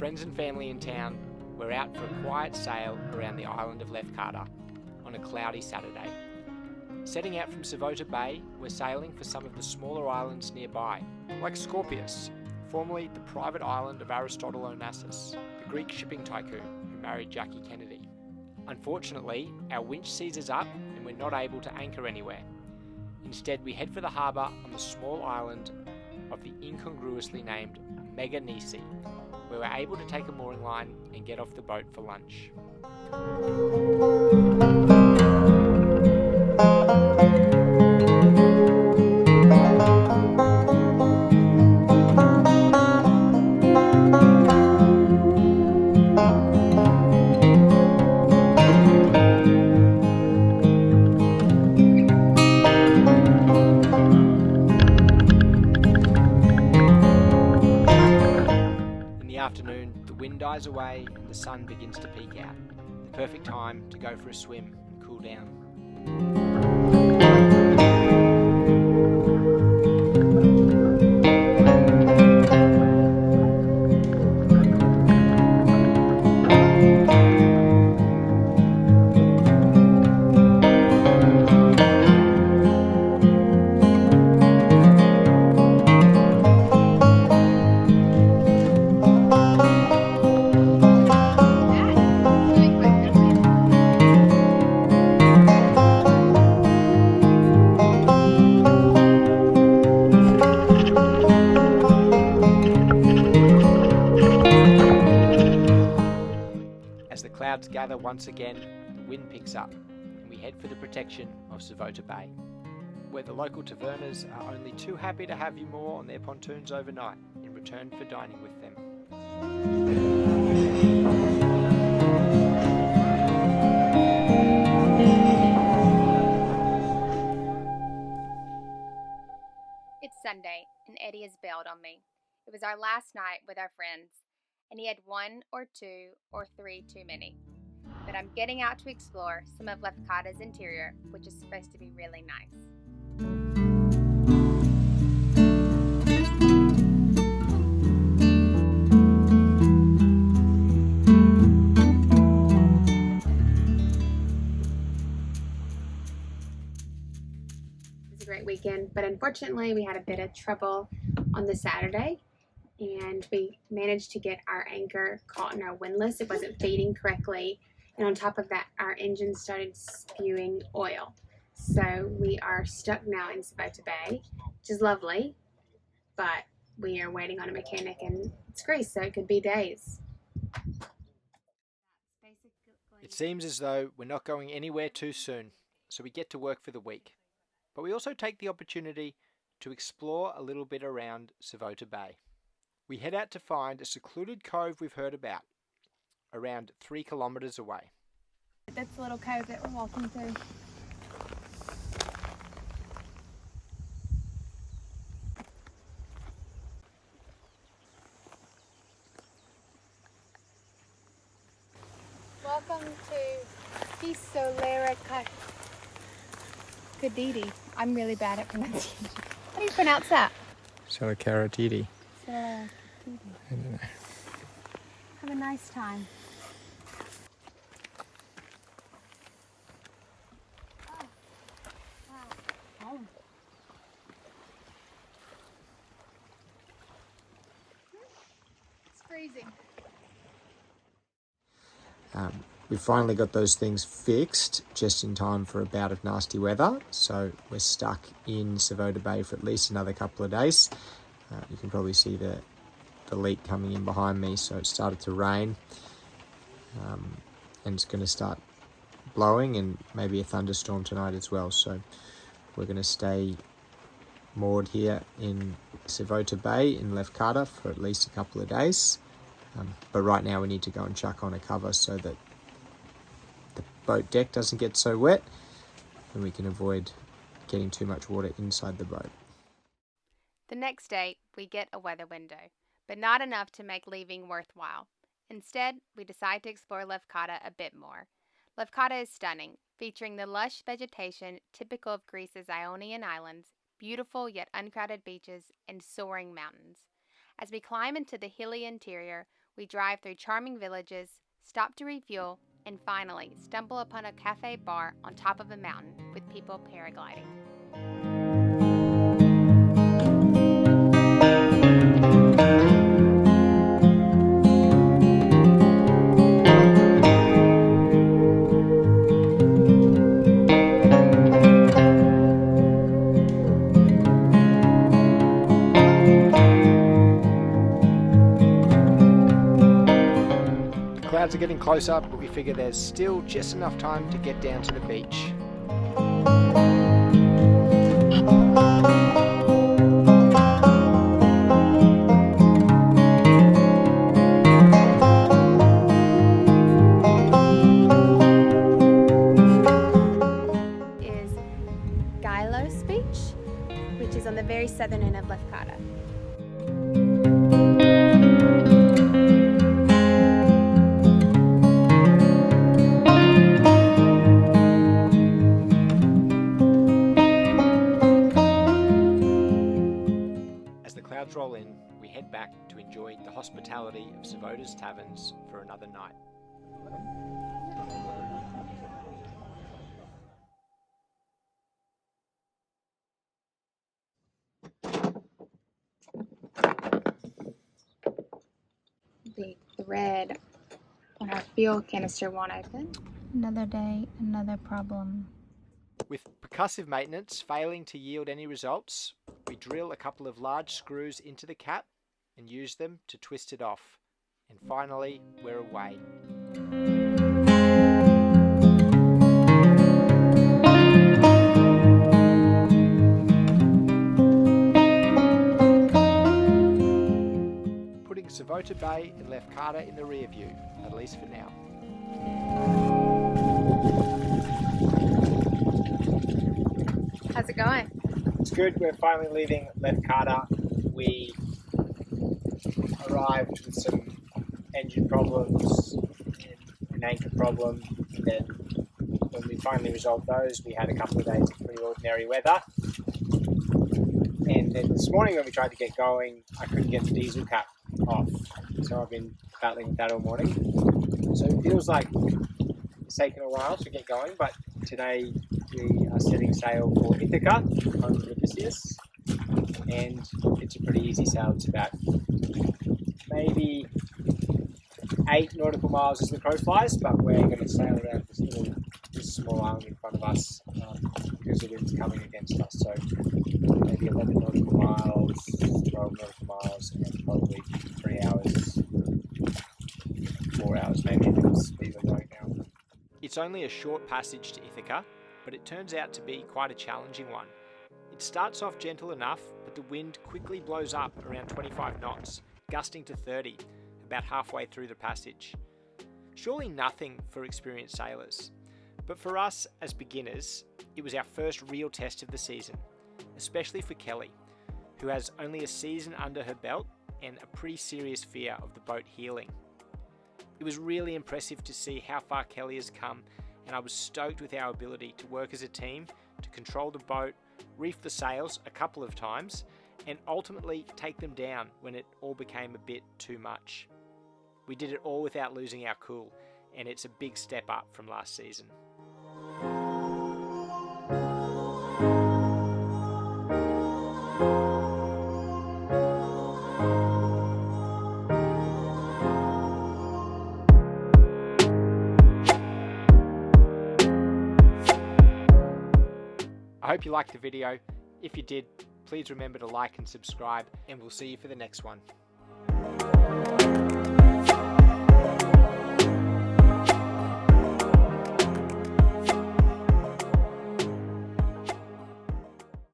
friends and family in town, we're out for a quiet sail around the island of Lefkada on a cloudy Saturday. Setting out from Sivota Bay, we're sailing for some of the smaller islands nearby, like Scorpius, formerly the private island of Aristotle Onassis, the Greek shipping tycoon who married Jackie Kennedy. Unfortunately, our winch seizes up and we're not able to anchor anywhere. Instead, we head for the harbour on the small island of the incongruously named Meganisi, where we're able to take a mooring line and get off the boat for lunch. Afternoon, the wind dies away and the sun begins to peek out. The perfect time to go for a swim and cool down. As the clouds gather once again, the wind picks up and we head for the protection of Sivota Bay, where the local taverners are only too happy to have you moor on their pontoons overnight in return for dining with them. It's Sunday and Eddie has bailed on me. It was our last night with our friends, and he had one or two or three too many. But I'm getting out to explore some of Lefkada's interior, which is supposed to be really nice. It was a great weekend, but unfortunately we had a bit of trouble on the Saturday. And we managed to get our anchor caught in our windlass. It wasn't feeding correctly, and on top of that our engine started spewing oil. So we are stuck now in Sivota Bay, which is lovely, but we are waiting on a mechanic and it's Greece, so it could be days. It seems as though we're not going anywhere too soon, so we get to work for the week. But we also take the opportunity to explore a little bit around Sivota Bay. We head out to find a secluded cove we've heard about, around 3 kilometres away. That's the little cove that we're walking through. Welcome to Pisolera Kadidi. I'm really bad at pronunciation. How do you pronounce that? Salakaratidi. I don't know. Have a nice time. Oh. Wow. Oh. It's freezing. We finally got those things fixed just in time for a bout of nasty weather, so we're stuck in Sivota Bay for at least another couple of days. You can probably see the leak coming in behind me, so it started to rain, and it's going to start blowing and maybe a thunderstorm tonight as well, so we're going to stay moored here in Sivota Bay in Lefkada for at least a couple of days, but right now we need to go and chuck on a cover so that the boat deck doesn't get so wet and we can avoid getting too much water inside the boat. The next day, we get a weather window, but not enough to make leaving worthwhile. Instead, we decide to explore Lefkada a bit more. Lefkada is stunning, featuring the lush vegetation typical of Greece's Ionian islands, beautiful yet uncrowded beaches, and soaring mountains. As we climb into the hilly interior, We drive through charming villages, stop to refuel, and finally stumble upon a cafe bar on top of a mountain with people paragliding. Clouds are getting closer, but we figure there's still just enough time to get down to the beach. Is Gialos Beach, which is on the very southern end of Lefkada. As the clouds roll in, we head back to enjoy the hospitality of Sivota's taverns for another night. The thread on our fuel canister won't open. Another day, another problem. With percussive maintenance failing to yield any results, we drill a couple of large screws into the cap and use them to twist it off. And finally, we're away. Putting Sivota Bay and Lefkada in the rear view, at least for now. How's it going? It's good. We're finally leaving Lefkada. We arrived with some engine problems and an anchor problem. And then when we finally resolved those, we had a couple of days of pretty ordinary weather. And then this morning when we tried to get going, I couldn't get the diesel cap off. So I've been battling with that all morning. So it feels like it's taken a while to get going, but today we are setting sail for Ithaca on Meganisi, and it's a pretty easy sail. It's about maybe 8 nautical miles as the crow flies, but we're going to sail around this small island in front of us because the wind's coming against us. So maybe 11 nautical miles, 12 nautical miles, and probably 3 hours, 4 hours maybe if it's even right now. It's only a short passage to Ithaca, but it turns out to be quite a challenging one. It starts off gentle enough, but the wind quickly blows up around 25 knots, gusting to 30, about halfway through the passage. Surely nothing for experienced sailors, but for us as beginners, it was our first real test of the season, especially for Kelly, who has only a season under her belt and a pretty serious fear of the boat heeling. It was really impressive to see how far Kelly has come, and I was stoked with our ability to work as a team to control the boat, reef the sails a couple of times, and ultimately take them down when it all became a bit too much. We did it all without losing our cool, and it's a big step up from last season. I hope you liked the video. If you did, please remember to like and subscribe, and we'll see you for the next one.